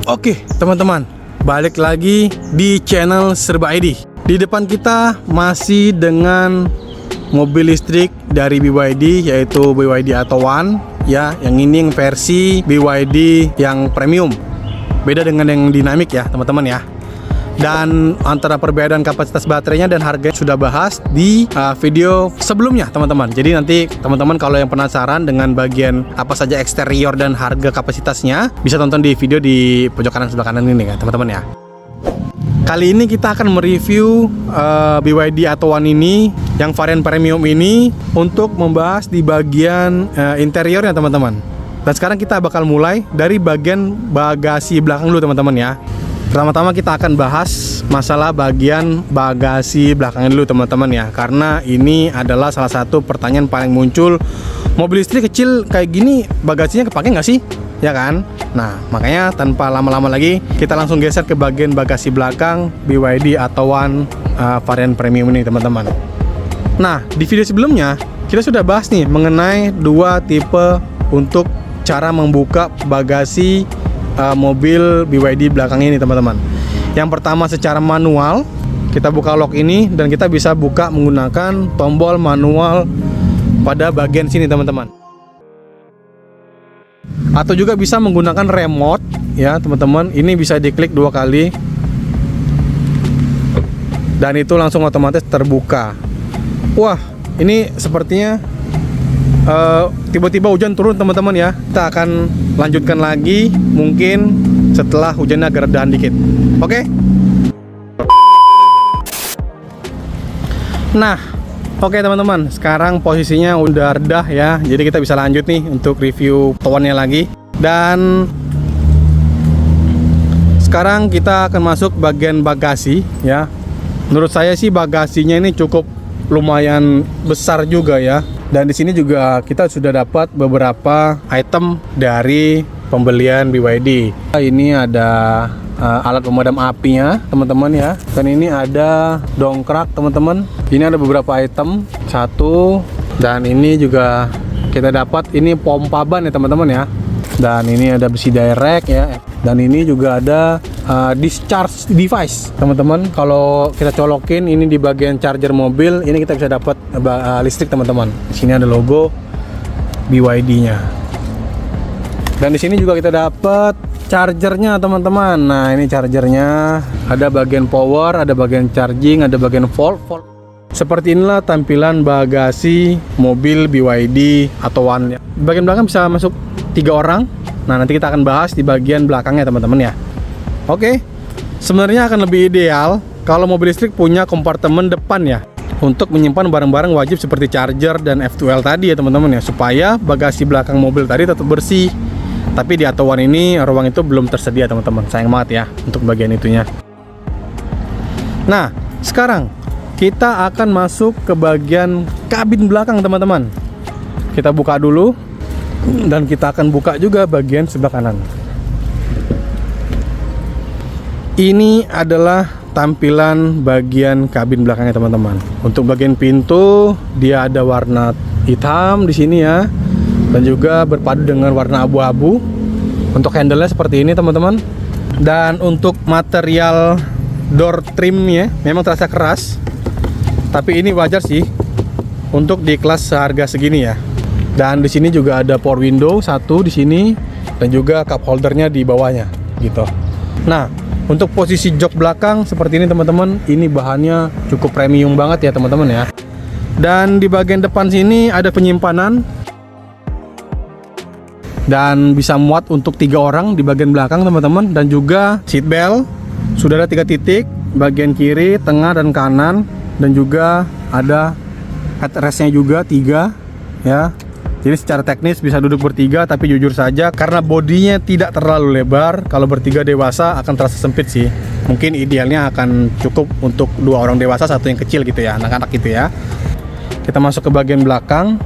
Oke teman-teman, balik lagi di channel Serba ID. Di depan kita masih dengan mobil listrik dari BYD, yaitu BYD Atto One ya. Yang ini yang versi BYD yang premium, beda dengan yang dinamik ya teman-teman ya. Dan antara perbedaan kapasitas baterainya dan harganya sudah bahas di video sebelumnya teman-teman. Jadi nanti teman-teman kalau yang penasaran dengan bagian apa saja eksterior dan harga kapasitasnya, bisa tonton di video di pojok kanan sebelah kanan ini ya teman-teman ya. Kali ini kita akan mereview BYD Atto One ini yang varian premium ini untuk membahas di bagian interiornya teman-teman. Dan sekarang kita bakal mulai dari bagian bagasi belakang dulu teman-teman ya. Pertama-tama kita akan bahas masalah bagian bagasi belakang dulu teman-teman ya. Karena ini adalah salah satu pertanyaan paling muncul. Mobil listrik kecil kayak gini bagasinya kepake nggak sih? Ya kan? Nah makanya tanpa lama-lama lagi kita langsung geser ke bagian bagasi belakang BYD Atto One varian premium ini teman-teman. Nah di video sebelumnya kita sudah bahas nih mengenai dua tipe untuk cara membuka bagasi mobil BYD belakang ini teman-teman. Yang pertama secara manual, kita buka lock ini dan kita bisa buka menggunakan tombol manual pada bagian sini teman-teman. Atau juga bisa menggunakan remote ya teman-teman. Ini bisa diklik 2 kali dan itu langsung otomatis terbuka. Wah, ini sepertinya tiba-tiba hujan turun teman-teman ya. Kita akan lanjutkan lagi mungkin setelah hujannya agak redahan dikit. Oke? Nah, oke teman-teman, sekarang posisinya udah redah ya. Jadi kita bisa lanjut nih untuk review Atto One-nya lagi. Dan sekarang kita akan masuk bagian bagasi ya. Menurut saya sih bagasinya ini cukup lumayan besar juga ya. Dan di sini juga kita sudah dapat beberapa item dari pembelian BYD. Ini ada alat pemadam apinya teman-teman ya. Dan ini ada dongkrak teman-teman. Ini ada beberapa item. Satu. Dan ini juga kita dapat ini pompa ban ya teman-teman ya. Dan ini ada besi direct ya. Dan ini juga ada discharge device teman-teman. Kalau kita colokin ini di bagian charger mobil, ini kita bisa dapat listrik teman-teman. Di sini ada logo BYD-nya. Dan di sini juga kita dapat chargernya teman-teman. Nah ini chargernya, ada bagian power, ada bagian charging, ada bagian volt. Seperti inilah tampilan bagasi mobil BYD Atto One. Bagian belakang bisa masuk 3 orang. Nah nanti kita akan bahas di bagian belakangnya teman-teman ya. Oke, sebenarnya akan lebih ideal kalau mobil listrik punya kompartemen depan ya, untuk menyimpan barang-barang wajib seperti charger dan F2L tadi ya teman-teman ya, supaya bagasi belakang mobil tadi tetap bersih. Tapi di Atto One ini ruang itu belum tersedia teman-teman, sayang banget ya untuk bagian itunya. Nah sekarang kita akan masuk ke bagian kabin belakang teman-teman. Kita buka dulu dan kita akan buka juga bagian sebelah kanan. Ini adalah tampilan bagian kabin belakangnya teman-teman. Untuk bagian pintu dia ada warna hitam di sini ya, dan juga berpadu dengan warna abu-abu. Untuk handle-nya seperti ini teman-teman. Dan untuk material door trimnya memang terasa keras, tapi ini wajar sih untuk di kelas seharga segini ya. Dan di sini juga ada power window satu di sini, dan juga cup holdernya di bawahnya gitu. Nah untuk posisi jok belakang seperti ini teman-teman, ini bahannya cukup premium banget ya teman-teman ya. Dan di bagian depan sini ada penyimpanan dan bisa muat untuk 3 orang di bagian belakang teman-teman. Dan juga seat belt sudah ada 3 titik, bagian kiri, tengah, dan kanan. Dan juga ada headrestnya juga 3 ya. Jadi secara teknis bisa duduk bertiga, tapi jujur saja karena bodinya tidak terlalu lebar, kalau bertiga dewasa akan terasa sempit sih. Mungkin idealnya akan cukup untuk 2 orang dewasa, 1 yang kecil gitu ya, anak-anak gitu ya. Kita masuk ke bagian belakang.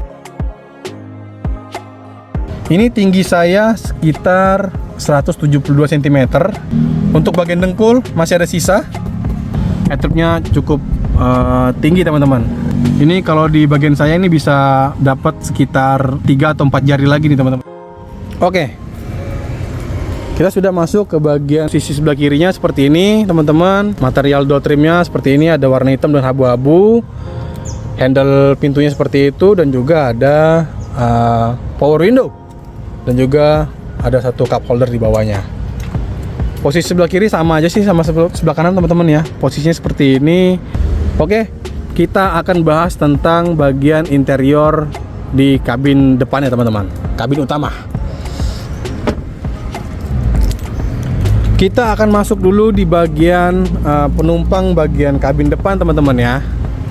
Ini tinggi saya sekitar 172 cm. Untuk bagian dengkul masih ada sisa. Headrestnya cukup tinggi teman-teman. Ini kalau di bagian saya ini bisa dapat sekitar 3 atau 4 jari lagi nih teman-teman. Oke. Kita sudah masuk ke bagian sisi sebelah kirinya seperti ini teman-teman. Material door trimnya seperti ini, ada warna hitam dan abu-abu. Handle pintunya seperti itu, dan juga ada power window, dan juga ada satu cup holder di bawahnya. Posisi sebelah kiri sama aja sih sama sebelah kanan teman-teman ya. Posisinya seperti ini. Oke, kita akan bahas tentang bagian interior di kabin depannya teman-teman, kabin utama. Kita akan masuk dulu di bagian penumpang bagian kabin depan teman-teman ya.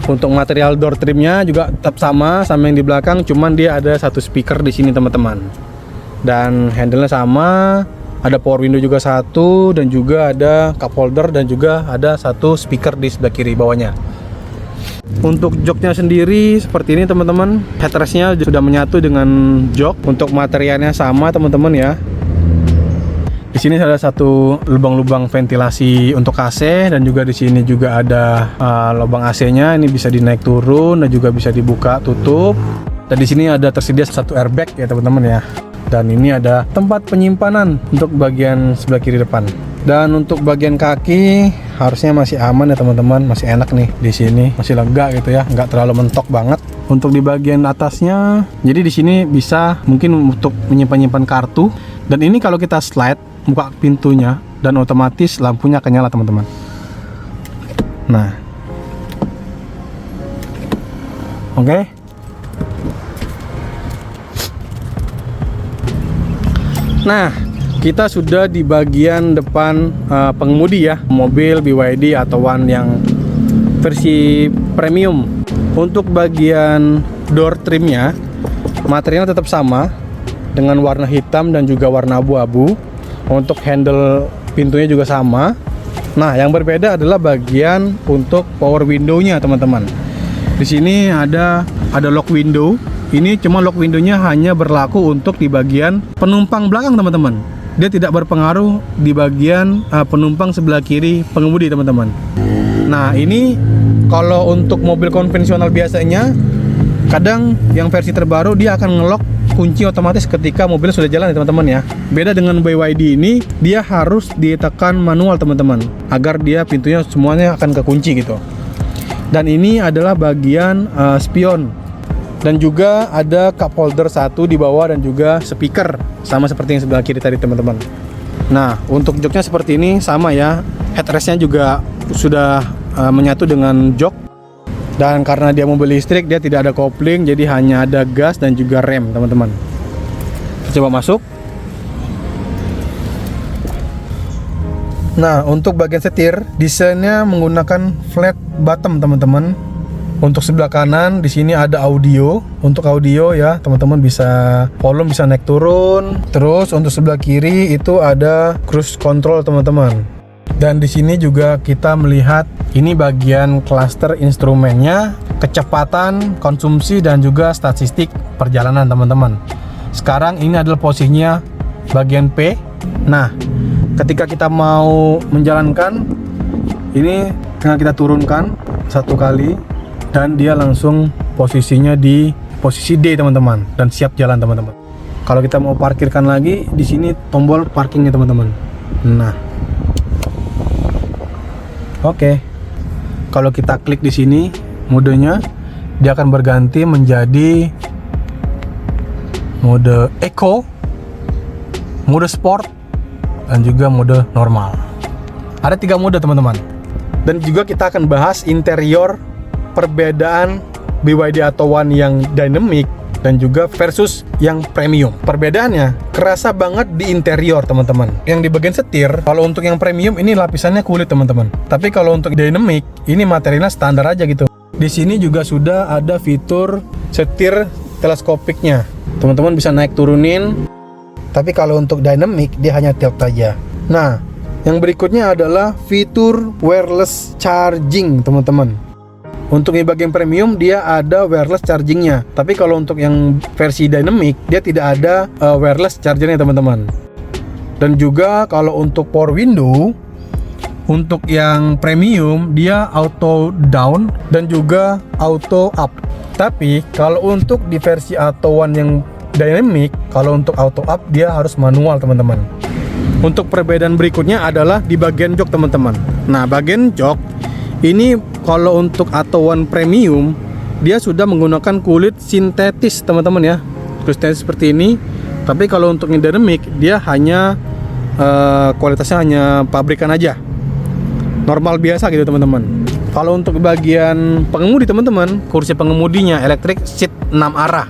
Untuk material door trimnya juga tetap sama yang di belakang, cuman dia ada satu speaker di sini teman-teman. Dan handle-nya sama, ada power window juga satu, dan juga ada cup holder, dan juga ada satu speaker di sebelah kiri bawahnya. Untuk joknya sendiri seperti ini teman-teman. Headrestnya sudah menyatu dengan jok. Untuk materialnya sama teman-teman ya. Di sini ada satu lubang-lubang ventilasi untuk AC, dan juga di sini juga ada lubang AC-nya. Ini bisa dinaik turun dan juga bisa dibuka tutup. Dan di sini ada tersedia satu airbag ya teman-teman ya. Dan ini ada tempat penyimpanan untuk bagian sebelah kiri depan. Dan untuk bagian kaki harusnya masih aman ya teman-teman, masih enak nih di sini, masih lega gitu ya, nggak terlalu mentok banget. Untuk di bagian atasnya, jadi di sini bisa mungkin untuk menyimpan kartu. Dan ini kalau kita slide buka pintunya, dan otomatis lampunya akan nyala teman-teman. Nah, oke. Nah, kita sudah di bagian depan pengemudi ya, mobil BYD atau One yang versi premium. Untuk bagian door trimnya, materialnya tetap sama dengan warna hitam dan juga warna abu-abu. Untuk handle pintunya juga sama. Nah, yang berbeda adalah bagian untuk power window-nya teman-teman. Di sini ada lock window. Ini cuma lock window-nya hanya berlaku untuk di bagian penumpang belakang teman-teman. Dia tidak berpengaruh di bagian penumpang sebelah kiri pengemudi teman-teman. Nah, ini kalau untuk mobil konvensional biasanya, kadang yang versi terbaru dia akan ngelock kunci otomatis ketika mobil sudah jalan ya teman-teman ya. Beda dengan BYD ini, dia harus ditekan manual teman-teman, agar dia pintunya semuanya akan kekunci gitu. Dan ini adalah bagian spion. Dan juga ada cup holder satu di bawah, dan juga speaker sama seperti yang sebelah kiri tadi teman-teman. Nah, untuk joknya seperti ini sama ya. Headrestnya juga sudah menyatu dengan jok. Dan karena dia mobil listrik, dia tidak ada kopling, jadi hanya ada gas dan juga rem teman-teman. Coba masuk. Nah, untuk bagian setir, desainnya menggunakan flat bottom teman-teman. Untuk sebelah kanan di sini ada audio. Untuk audio ya, teman-teman bisa volume bisa naik turun. Terus untuk sebelah kiri itu ada cruise control teman-teman. Dan di sini juga kita melihat ini bagian cluster instrumennya, kecepatan, konsumsi, dan juga statistik perjalanan teman-teman. Sekarang ini adalah posisinya bagian P. Nah, ketika kita mau menjalankan, ini tinggal kita turunkan satu kali, dan dia langsung posisinya di posisi D teman-teman, dan siap jalan teman-teman. Kalau kita mau parkirkan lagi, di sini tombol parkingnya teman-teman. Nah, oke. Kalau kita klik di sini modenya, dia akan berganti menjadi mode Eco, mode Sport, dan juga mode normal. Ada 3 mode teman-teman. Dan juga kita akan bahas interior, perbedaan BYD atau One yang dynamic dan juga versus yang premium. Perbedaannya kerasa banget di interior teman-teman. Yang di bagian setir, kalau untuk yang premium ini lapisannya kulit teman-teman. Tapi kalau untuk dynamic, ini materialnya standar aja gitu. Di sini juga sudah ada fitur setir teleskopiknya. Teman-teman bisa naik turunin. Tapi kalau untuk dynamic, dia hanya tilt aja. Nah, yang berikutnya adalah fitur wireless charging teman-teman. Untuk yang bagian premium dia ada wireless chargingnya, tapi kalau untuk yang versi dynamic dia tidak ada wireless chargernya teman-teman. Dan juga kalau untuk power window, untuk yang premium dia auto down dan juga auto up. Tapi kalau untuk di versi auto one yang dynamic, kalau untuk auto up dia harus manual teman-teman. Untuk perbedaan berikutnya adalah di bagian jok teman-teman. Nah, bagian jok ini kalau untuk Atowan Premium dia sudah menggunakan kulit sintetis teman-teman ya. Kulit sintetis seperti ini. Tapi kalau untuk yang Dynamic dia hanya kualitasnya hanya pabrikan aja, normal biasa gitu teman-teman. Kalau untuk bagian pengemudi teman-teman, kursi pengemudinya elektrik seat 6 arah,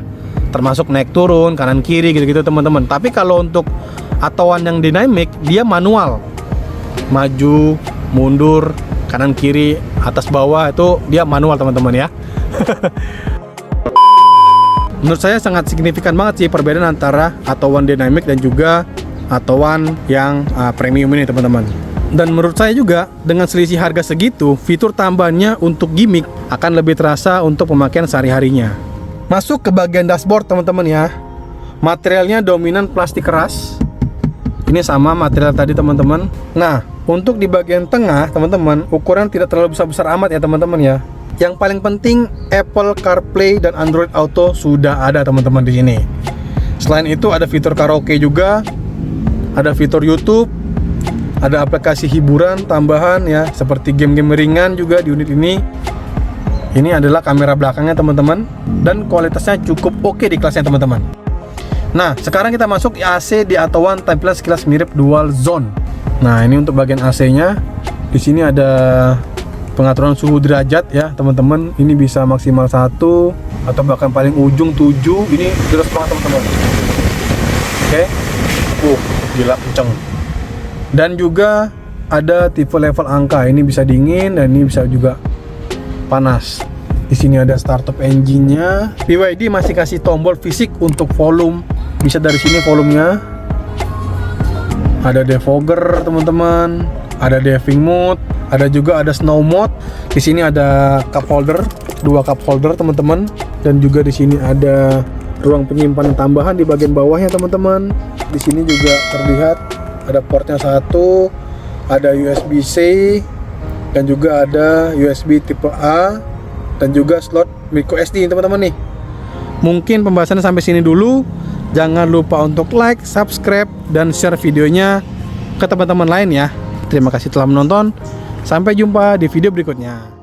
termasuk naik turun, kanan kiri gitu-gitu teman-teman. Tapi kalau untuk Atowan yang Dynamic dia manual, maju, mundur, kanan kiri, atas bawah itu dia manual teman-teman ya. Menurut saya sangat signifikan banget sih perbedaan antara Atowan Dynamic dan juga Atowan yang premium ini teman-teman. Dan menurut saya juga dengan selisih harga segitu, fitur tambahannya untuk gimmick akan lebih terasa untuk pemakaian sehari-harinya. Masuk ke bagian dashboard teman-teman ya. Materialnya dominan plastik keras. Ini sama material tadi teman-teman. Nah, untuk di bagian tengah teman-teman, ukuran tidak terlalu besar-besar amat ya teman-teman ya. Yang paling penting Apple CarPlay dan Android Auto sudah ada teman-teman di sini. Selain itu ada fitur karaoke juga, ada fitur YouTube, ada aplikasi hiburan tambahan ya, seperti game-game ringan juga di unit ini. Ini adalah kamera belakangnya teman-teman, dan kualitasnya cukup oke di kelasnya teman-teman. Nah, sekarang kita masuk AC di Atowan, tampilan sekilas mirip dual zone. Nah, ini untuk bagian AC-nya. Di sini ada pengaturan suhu derajat ya teman-teman. Ini bisa maksimal 1 atau bahkan paling ujung 7. Ini jelas banget teman-teman. Oke. Gila kenceng. Dan juga ada tipe level angka. Ini bisa dingin dan ini bisa juga panas. Di sini ada startup engine-nya. BYD masih kasih tombol fisik untuk volume. Bisa dari sini volumenya. Ada defogger teman-teman. Ada diving mode. Ada juga ada snow mode. Di sini ada cup holder, 2 cup holder teman-teman. Dan juga di sini ada ruang penyimpanan tambahan di bagian bawahnya teman-teman. Di sini juga terlihat ada portnya 1, ada USB-C, dan juga ada USB tipe A, dan juga slot micro SD teman-teman nih. Mungkin pembahasannya sampai sini dulu. Jangan lupa untuk like, subscribe, dan share videonya ke teman-teman lain ya. Terima kasih telah menonton. Sampai jumpa di video berikutnya.